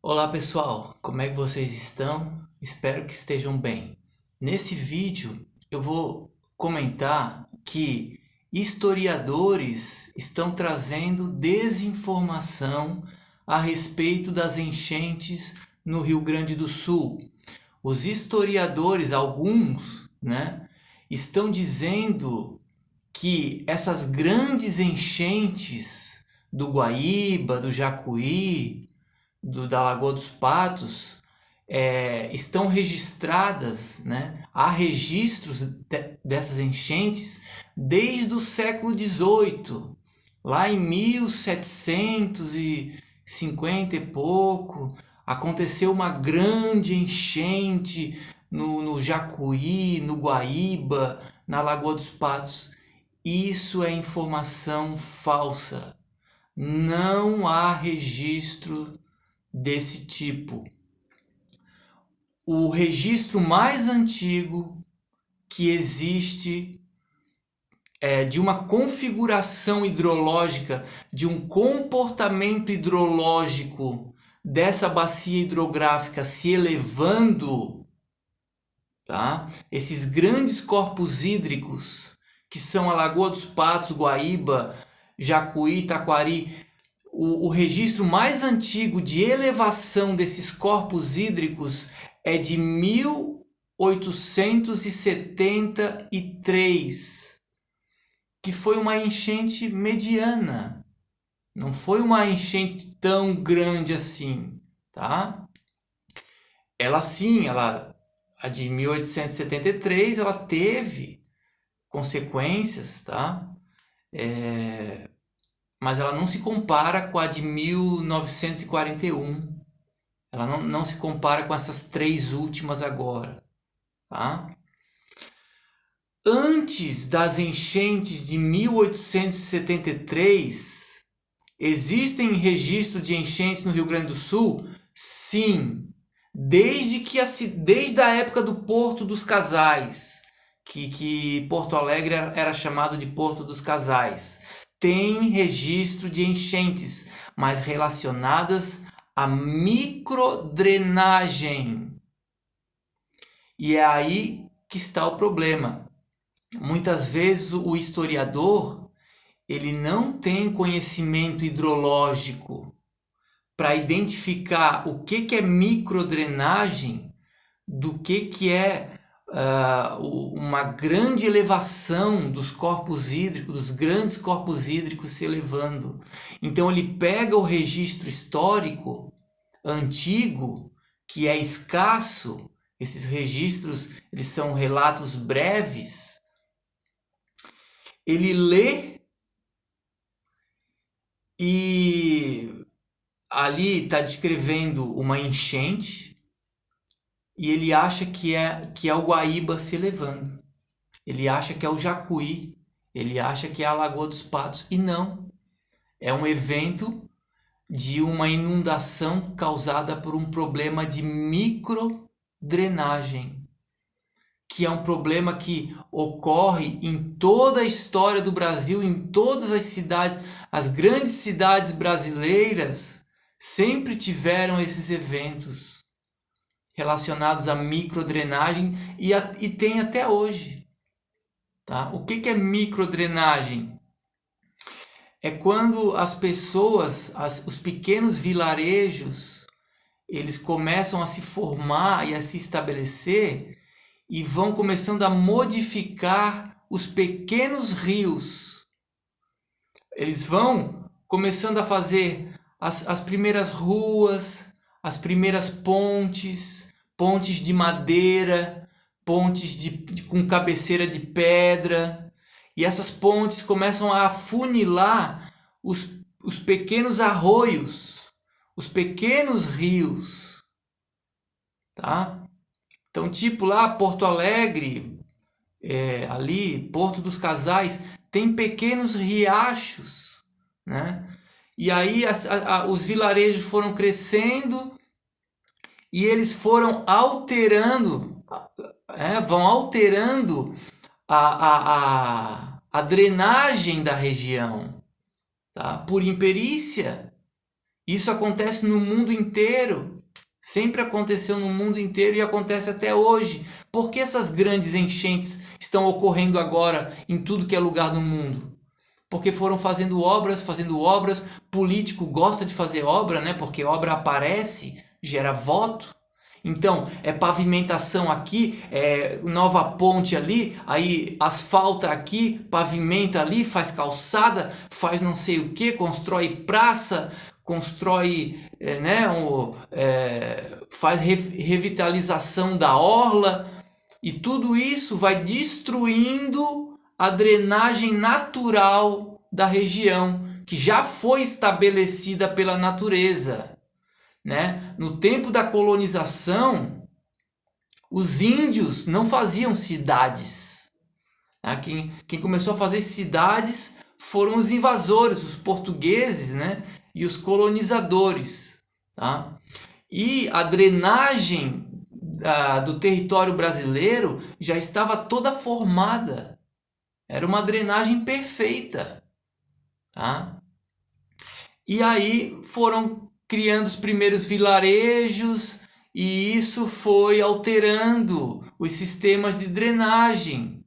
Olá pessoal, como é que vocês estão? Espero que estejam bem. Nesse vídeo eu vou comentar que historiadores estão trazendo desinformação a respeito das enchentes no Rio Grande do Sul. Os historiadores, alguns, estão dizendo que essas grandes enchentes do Guaíba, do Jacuí, da Lagoa dos Patos estão registradas, há registros dessas enchentes desde o século XVIII, lá em 1750 e pouco, aconteceu uma grande enchente no Jacuí, no Guaíba, na Lagoa dos Patos. Isso é informação falsa. Não há registro desse tipo. O registro mais antigo que existe de uma configuração hidrológica, de um comportamento hidrológico dessa bacia hidrográfica se elevando, tá? Esses grandes corpos hídricos que são a Lagoa dos Patos, Guaíba, Jacuí, Taquari, o registro mais antigo de elevação desses corpos hídricos é de 1873, que foi uma enchente mediana. Não foi uma enchente tão grande assim, tá? Ela sim, a de 1873, ela teve consequências, tá? Mas ela não se compara com a de 1941. Ela não se compara com essas três últimas agora. Tá? Antes das enchentes de 1873, existem registros de enchentes no Rio Grande do Sul? Sim. Desde a época do Porto dos Casais, que Porto Alegre era chamado de Porto dos Casais. Tem registro de enchentes, mas relacionadas à microdrenagem. E é aí que está o problema. Muitas vezes o historiador ele não tem conhecimento hidrológico para identificar o que é microdrenagem do que é uma grande elevação dos corpos hídricos, dos grandes corpos hídricos se elevando. Então ele pega o registro histórico antigo, que é escasso. Esses registros eles são relatos breves. Ele lê e ali está descrevendo uma enchente e ele acha que é o Guaíba se elevando. Ele acha que é o Jacuí, ele acha que é a Lagoa dos Patos e não. É um evento de uma inundação causada por um problema de microdrenagem, que é um problema que ocorre em toda a história do Brasil, em todas as cidades. As grandes cidades brasileiras sempre tiveram esses eventos relacionados à microdrenagem e tem até hoje. Tá? O que é microdrenagem? É quando as pessoas, os pequenos vilarejos, eles começam a se formar e a se estabelecer e vão começando a modificar os pequenos rios. Eles vão começando a fazer as primeiras ruas, as primeiras pontes de madeira, pontes com cabeceira de pedra. E essas pontes começam a afunilar os pequenos arroios, os pequenos rios. Tá? Então, tipo lá, Porto Alegre, ali, Porto dos Casais, tem pequenos riachos, né? E aí os vilarejos foram crescendo e eles foram alterando, vão alterando a drenagem da região, tá? Por imperícia Isso acontece no mundo inteiro. Sempre aconteceu no mundo inteiro e acontece até hoje. Por que essas grandes enchentes estão ocorrendo agora em tudo que é lugar do mundo? Porque foram fazendo obras. Político gosta de fazer obra, né? Porque obra aparece, gera voto. Então, é pavimentação aqui, é nova ponte ali, aí asfalta aqui, pavimenta ali, faz calçada, faz não sei o que, constrói praça, constrói, faz revitalização da orla, e tudo isso vai destruindo a drenagem natural da região, que já foi estabelecida pela natureza. Né? No tempo da colonização, os índios não faziam cidades. Quem começou a fazer cidades foram os invasores, os portugueses, né? E os colonizadores. Tá? E a drenagem do território brasileiro já estava toda formada. Era uma drenagem perfeita. Tá? E aí foram criando os primeiros vilarejos e isso foi alterando os sistemas de drenagem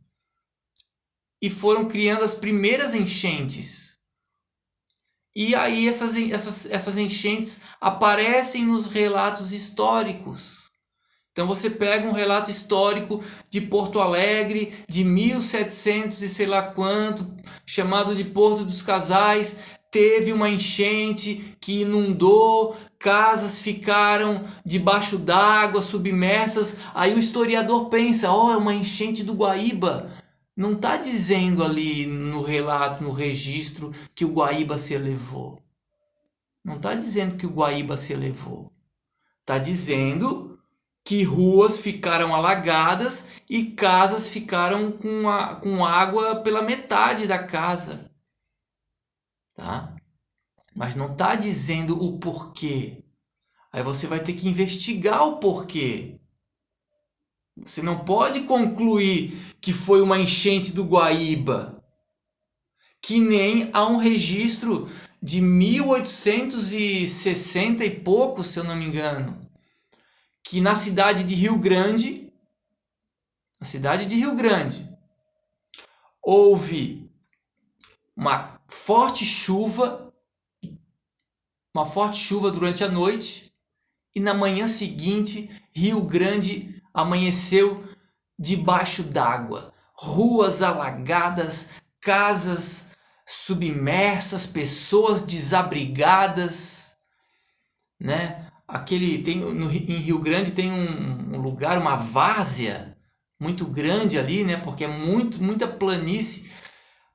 e foram criando as primeiras enchentes. E aí essas enchentes aparecem nos relatos históricos. Então você pega um relato histórico de Porto Alegre de 1700 e sei lá quanto, chamado de Porto dos Casais. Teve uma enchente que inundou, casas ficaram debaixo d'água, submersas. Aí o historiador pensa, é uma enchente do Guaíba. Não está dizendo ali no relato, no registro, que o Guaíba se elevou. Não está dizendo que o Guaíba se elevou. Está dizendo que ruas ficaram alagadas e casas ficaram com água pela metade da casa. Tá? Mas não está dizendo o porquê. Aí você vai ter que investigar o porquê. Você não pode concluir que foi uma enchente do Guaíba. Que nem há um registro de 1860 e pouco, se eu não me engano, que na cidade de Rio Grande, houve uma forte chuva durante a noite e na manhã seguinte Rio Grande amanheceu debaixo d'água, ruas alagadas, casas submersas, pessoas desabrigadas, né? Em Rio Grande tem um lugar, uma várzea muito grande ali, né? Porque é muita planície.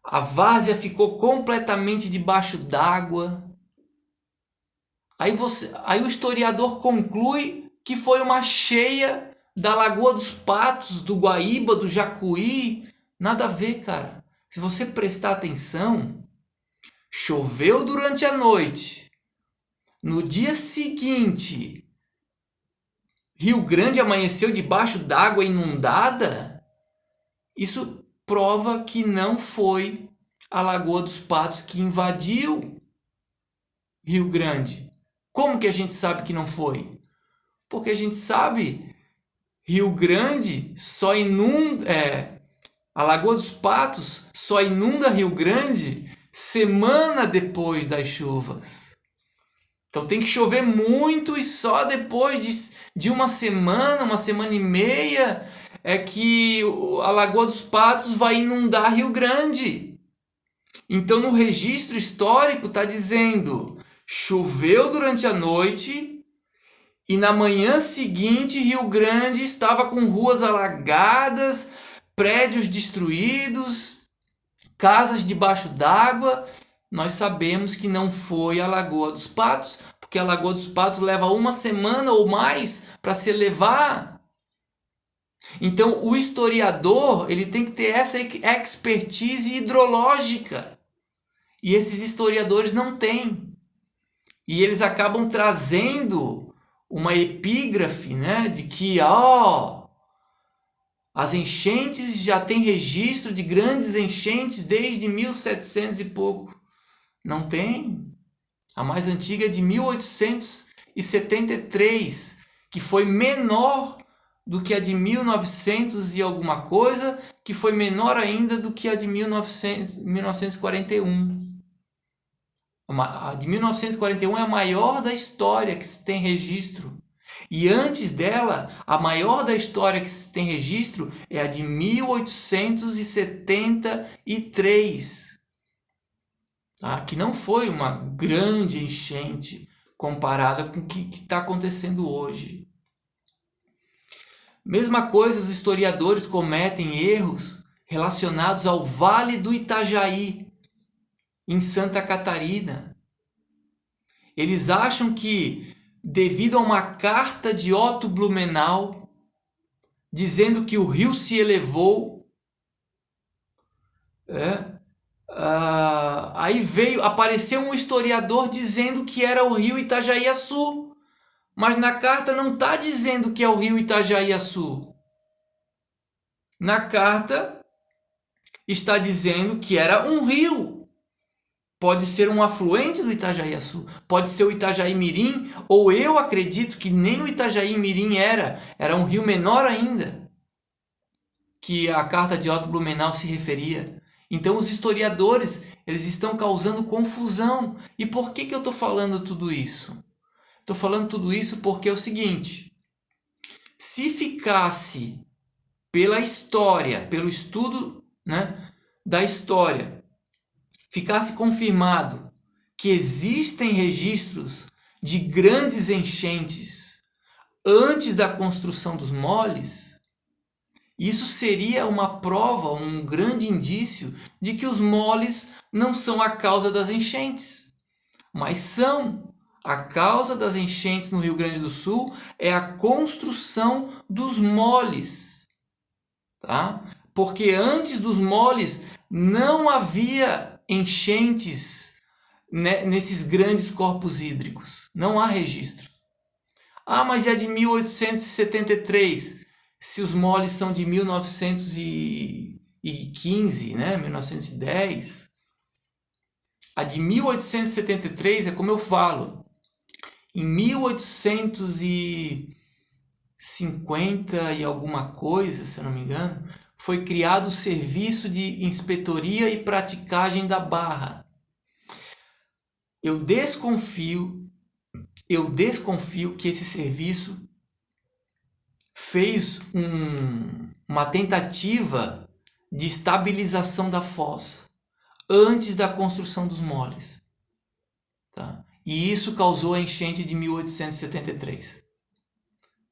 A várzea ficou completamente debaixo d'água. Aí o historiador conclui que foi uma cheia da Lagoa dos Patos, do Guaíba, do Jacuí. Nada a ver, cara. Se você prestar atenção, choveu durante a noite. No dia seguinte, Rio Grande amanheceu debaixo d'água inundada. Isso prova que não foi a Lagoa dos Patos que invadiu Rio Grande. Como que a gente sabe que não foi? Porque a gente sabe, Rio Grande só inunda, a Lagoa dos Patos só inunda Rio Grande semana depois das chuvas. Então tem que chover muito e só depois de uma semana e meia, é que a Lagoa dos Patos vai inundar Rio Grande. Então no registro histórico está dizendo, choveu durante a noite e na manhã seguinte Rio Grande estava com ruas alagadas, prédios destruídos, casas debaixo d'água. Nós sabemos que não foi a Lagoa dos Patos, porque a Lagoa dos Patos leva uma semana ou mais para se elevar. Então o historiador ele tem que ter essa expertise hidrológica. E esses historiadores não têm. E eles acabam trazendo uma epígrafe, né, de que as enchentes já tem registro de grandes enchentes desde 1700 e pouco. Não tem. A mais antiga é de 1873, que foi menor do que a de 1900 e alguma coisa, que foi menor ainda do que a de 1941. A de 1941 é a maior da história que se tem registro. E antes dela, a maior da história que se tem registro é a de 1873. Tá? Que não foi uma grande enchente comparada com o que está acontecendo hoje. Mesma coisa, os historiadores cometem erros relacionados ao Vale do Itajaí, em Santa Catarina. Eles acham que, devido a uma carta de Otto Blumenau, dizendo que o rio se elevou, aí apareceu um historiador dizendo que era o rio Itajaí-Açu. Mas na carta não está dizendo que é o rio Itajaí-Açu. Na carta está dizendo que era um rio. Pode ser um afluente do Itajaí-Açu, pode ser o Itajaí-Mirim, ou eu acredito que nem o Itajaí-Mirim era um rio menor ainda, que a carta de Otto Blumenau se referia. Então os historiadores, eles estão causando confusão. E por que eu estou falando tudo isso? Estou falando tudo isso porque é o seguinte: se ficasse pela história, pelo estudo, né, da história, ficasse confirmado que existem registros de grandes enchentes antes da construção dos moles, isso seria uma prova, um grande indício de que os moles não são a causa das enchentes, mas são. A causa das enchentes no Rio Grande do Sul é a construção dos moles, tá? Porque antes dos moles não havia enchentes, né, nesses grandes corpos hídricos. Não há registro. Mas é de 1873. Se os moles são de 1915, né, 1910. A de 1873 é como eu falo. Em 1850 e alguma coisa, se eu não me engano, foi criado o Serviço de Inspetoria e Praticagem da Barra. Eu desconfio que esse serviço fez uma tentativa de estabilização da foz antes da construção dos moles. Tá? E isso causou a enchente de 1873.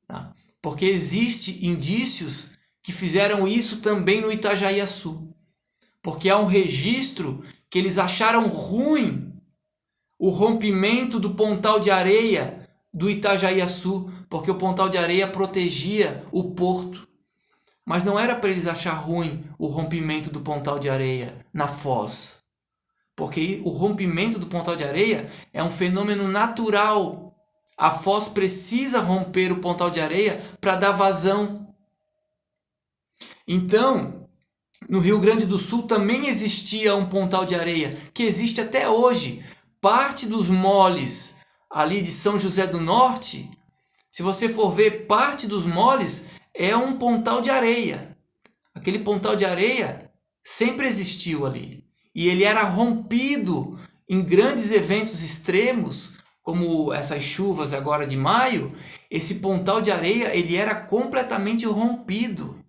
Tá? Porque existem indícios que fizeram isso também no Itajaí-Açu. Porque há um registro que eles acharam ruim o rompimento do pontal de areia do Itajaí-Açu, porque o pontal de areia protegia o porto. Mas não era para eles achar ruim o rompimento do pontal de areia na foz. Porque o rompimento do pontal de areia é um fenômeno natural. A foz precisa romper o pontal de areia para dar vazão. Então, no Rio Grande do Sul também existia um pontal de areia, que existe até hoje. Parte dos moles ali de São José do Norte, se você for ver, parte dos moles é um pontal de areia. Aquele pontal de areia sempre existiu ali. E ele era rompido em grandes eventos extremos, como essas chuvas agora de maio. Esse pontal de areia ele era completamente rompido.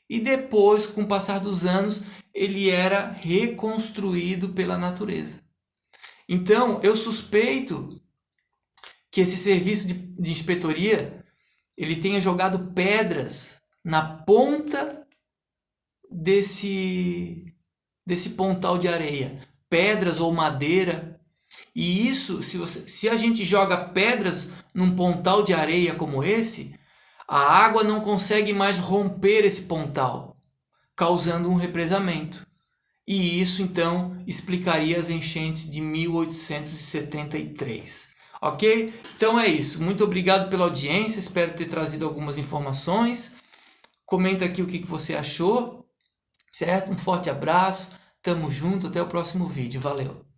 E depois, com o passar dos anos, ele era reconstruído pela natureza. Então, eu suspeito que esse serviço de inspetoria ele tenha jogado pedras na ponta desse pontal de areia, pedras ou madeira. E isso, se a gente joga pedras num pontal de areia como esse, a água não consegue mais romper esse pontal, causando um represamento. E isso então explicaria as enchentes de 1873. Ok? Então é isso. Muito obrigado pela audiência. Espero ter trazido algumas informações. Comenta aqui o que você achou. Certo? Um forte abraço. Tamo junto. Até o próximo vídeo. Valeu!